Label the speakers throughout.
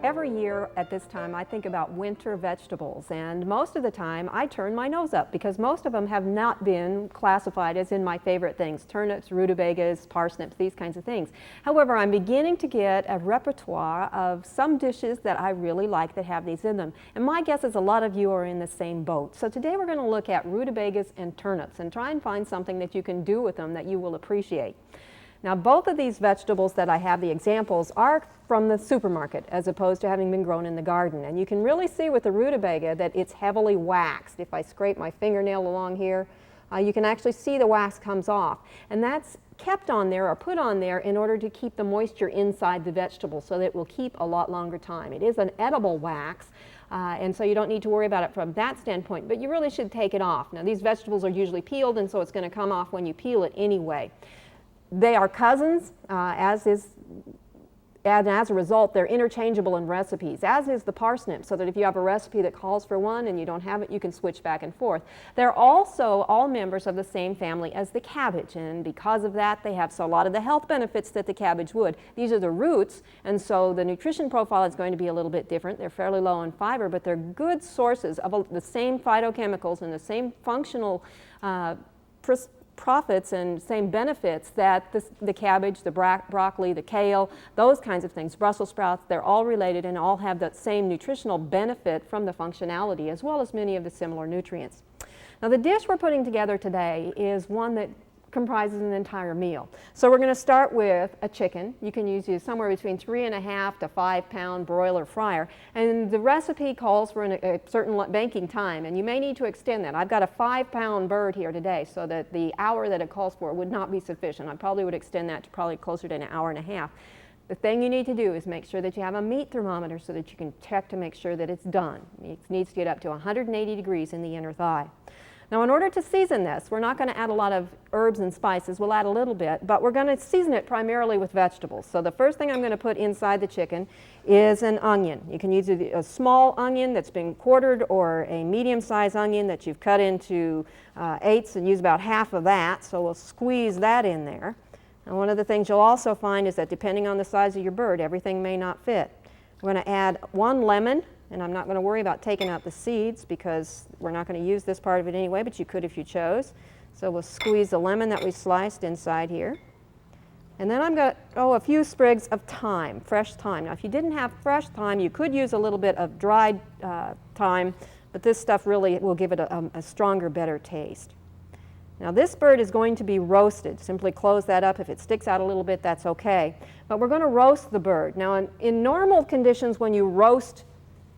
Speaker 1: Every year at this time I think about winter vegetables, and most of the time I turn my nose up because most of them have not been classified as in my favorite things: turnips, rutabagas, parsnips, these kinds of things. However, I'm beginning to get a repertoire of some dishes that I really like that have these in them, and my guess is a lot of you are in the same boat. So today we're going to look at rutabagas and turnips and try and find something that you can do with them that you will appreciate. Now, both of these vegetables that I have the examples are from the supermarket as opposed to having been grown in the garden. And you can really see with the rutabaga that it's heavily waxed. If I scrape my fingernail along here, you can actually see the wax comes off. And that's kept on there or put on there in order to keep the moisture inside the vegetable so that it will keep a lot longer time. It is an edible wax. And so you don't need to worry about it from that standpoint, but you really should take it off. Now, these vegetables are usually peeled, and so it's going to come off when you peel it anyway. They are cousins, and as a result, they're interchangeable in recipes, as is the parsnip, so that if you have a recipe that calls for one and you don't have it, you can switch back and forth. They're also all members of the same family as the cabbage, and because of that, they have a lot of the health benefits that the cabbage would. These are the roots, and so the nutrition profile is going to be a little bit different. They're fairly low in fiber, but they're good sources of the same phytochemicals and the same functional profits and same benefits that the cabbage, the broccoli, the kale, those kinds of things, Brussels sprouts, they're all related and all have that same nutritional benefit from the functionality as well as many of the similar nutrients. Now, the dish we're putting together today is one that comprises an entire meal. So we're going to start with a chicken. You can use somewhere between 3.5 to 5 pound broiler fryer, and the recipe calls for a certain baking time, and you may need to extend that. I've got a 5 pound bird here today, so that the hour that it calls for would not be sufficient. I probably would extend that to probably closer to 1.5 hours. The thing you need to do is make sure that you have a meat thermometer so that you can check to make sure that it's done. It needs to get up to 180 degrees in the inner thigh. Now, in order to season this, we're not going to add a lot of herbs and spices. We'll add a little bit, but we're going to season it primarily with vegetables. So the first thing I'm going to put inside the chicken is an onion. You can use a small onion that's been quartered or a medium-sized onion that you've cut into eighths and use about half of that. So we'll squeeze that in there. And one of the things you'll also find is that depending on the size of your bird, everything may not fit. We're going to add 1 lemon. And I'm not going to worry about taking out the seeds because we're not going to use this part of it anyway, but you could if you chose. So we'll squeeze the lemon that we sliced inside here. And then I'm going to, a few sprigs of thyme, fresh thyme. Now, if you didn't have fresh thyme, you could use a little bit of dried thyme, but this stuff really will give it a stronger, better taste. Now, this bird is going to be roasted. Simply close that up. If it sticks out a little bit, that's okay. But we're going to roast the bird. Now, in normal conditions, when you roast,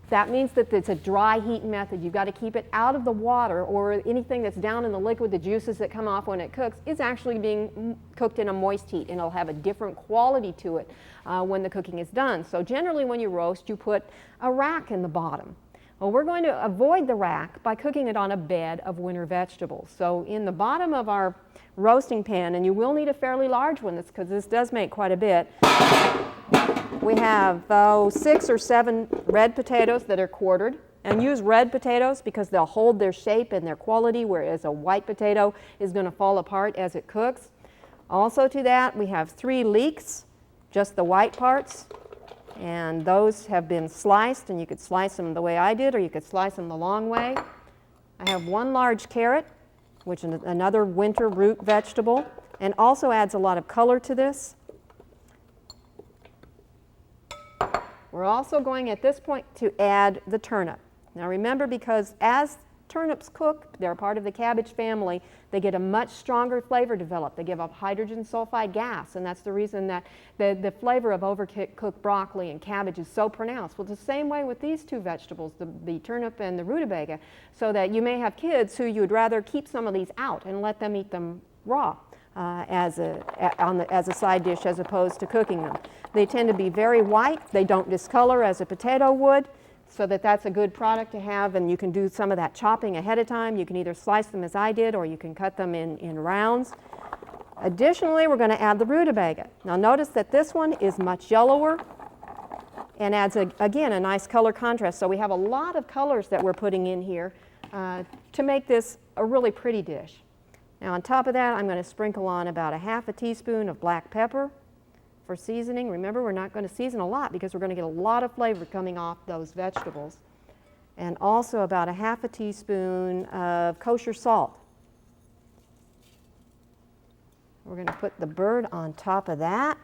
Speaker 1: that means that it's a dry heat method. You've got to keep it out of the water, or anything that's down in the liquid, the juices that come off when it cooks, is actually being cooked in a moist heat, and it'll have a different quality to it when the cooking is done. So generally when you roast, you put a rack in the bottom. Well, we're going to avoid the rack by cooking it on a bed of winter vegetables. So in the bottom of our roasting pan, and you will need a fairly large one because this does make quite a bit, we have 6 or 7 red potatoes that are quartered. And use red potatoes because they'll hold their shape and their quality, whereas a white potato is going to fall apart as it cooks. Also to that, we have 3 leeks, just the white parts. And those have been sliced, and you could slice them the way I did, or you could slice them the long way. I have 1 large carrot, which is another winter root vegetable, and also adds a lot of color to this. We're also going at this point to add the turnip. Now remember, because as turnips cook, they're part of the cabbage family, they get a much stronger flavor developed. They give off hydrogen sulfide gas, and that's the reason that the flavor of overcooked broccoli and cabbage is so pronounced. Well, it's the same way with these 2 vegetables, the turnip and the rutabaga, so that you may have kids who you would rather keep some of these out and let them eat them raw. As a side dish as opposed to cooking them. They tend to be very white. They don't discolor as a potato would, so that's a good product to have, and you can do some of that chopping ahead of time. You can either slice them as I did, or you can cut them in rounds. Additionally, we're going to add the rutabaga. Now notice that this one is much yellower and adds, again, a nice color contrast. So we have a lot of colors that we're putting in here to make this a really pretty dish. Now on top of that, I'm going to sprinkle on about 1/2 teaspoon of black pepper, for seasoning. Remember, we're not going to season a lot because we're going to get a lot of flavor coming off those vegetables. And also about a half a teaspoon of kosher salt. We're going to put the bird on top of that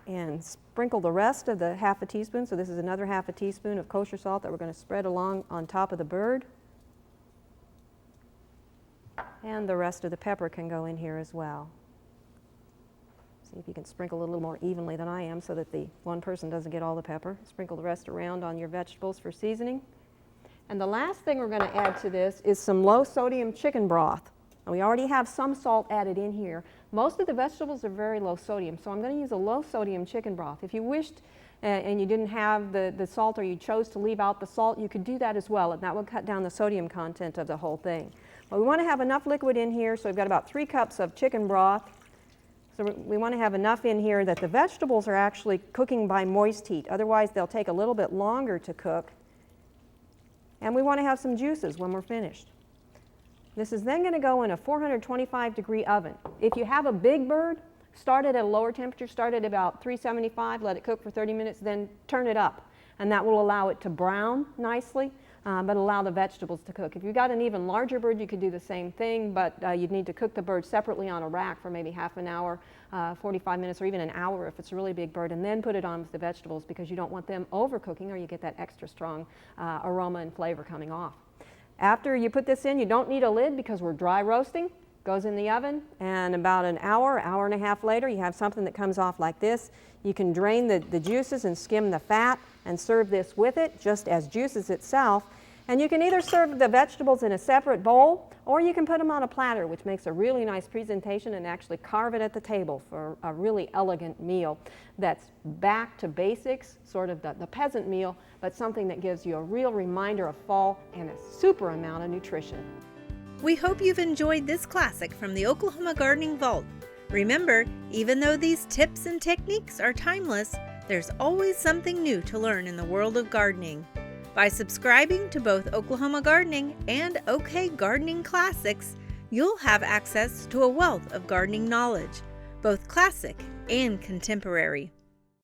Speaker 1: and sprinkle the rest of the half a teaspoon. So this is another half a teaspoon of kosher salt that we're going to spread along on top of the bird. And the rest of the pepper can go in here as well. See if you can sprinkle a little more evenly than I am so that the one person doesn't get all the pepper. Sprinkle the rest around on your vegetables for seasoning. And the last thing we're going to add to this is some low sodium chicken broth. And we already have some salt added in here. Most of the vegetables are very low sodium, so I'm going to use a low sodium chicken broth. If you wished and you didn't have the salt, or you chose to leave out the salt, you could do that as well, and that would cut down the sodium content of the whole thing. But we want to have enough liquid in here, so we've got about 3 cups of chicken broth. So we want to have enough in here that the vegetables are actually cooking by moist heat. Otherwise, they'll take a little bit longer to cook. And we want to have some juices when we're finished. This is then going to go in a 425-degree oven. If you have a big bird, start it at a lower temperature, start at about 375, let it cook for 30 minutes, then turn it up. And that will allow it to brown nicely, but allow the vegetables to cook. If you've got an even larger bird, you could do the same thing, but you'd need to cook the bird separately on a rack for maybe half an hour, 45 minutes, or even an hour if it's a really big bird, and then put it on with the vegetables because you don't want them overcooking or you get that extra strong aroma and flavor coming off. After you put this in, you don't need a lid because we're dry roasting. Goes in the oven, and about an hour, hour and a half later, you have something that comes off like this. You can drain the juices and skim the fat and serve this with it, just as juices itself. And you can either serve the vegetables in a separate bowl, or you can put them on a platter, which makes a really nice presentation, and actually carve it at the table for a really elegant meal that's back to basics, sort of the peasant meal, but something that gives you a real reminder of fall and a super amount of nutrition.
Speaker 2: We hope you've enjoyed this classic from the Oklahoma Gardening Vault. Remember, even though these tips and techniques are timeless, there's always something new to learn in the world of gardening. By subscribing to both Oklahoma Gardening and OK Gardening Classics, you'll have access to a wealth of gardening knowledge, both classic and contemporary.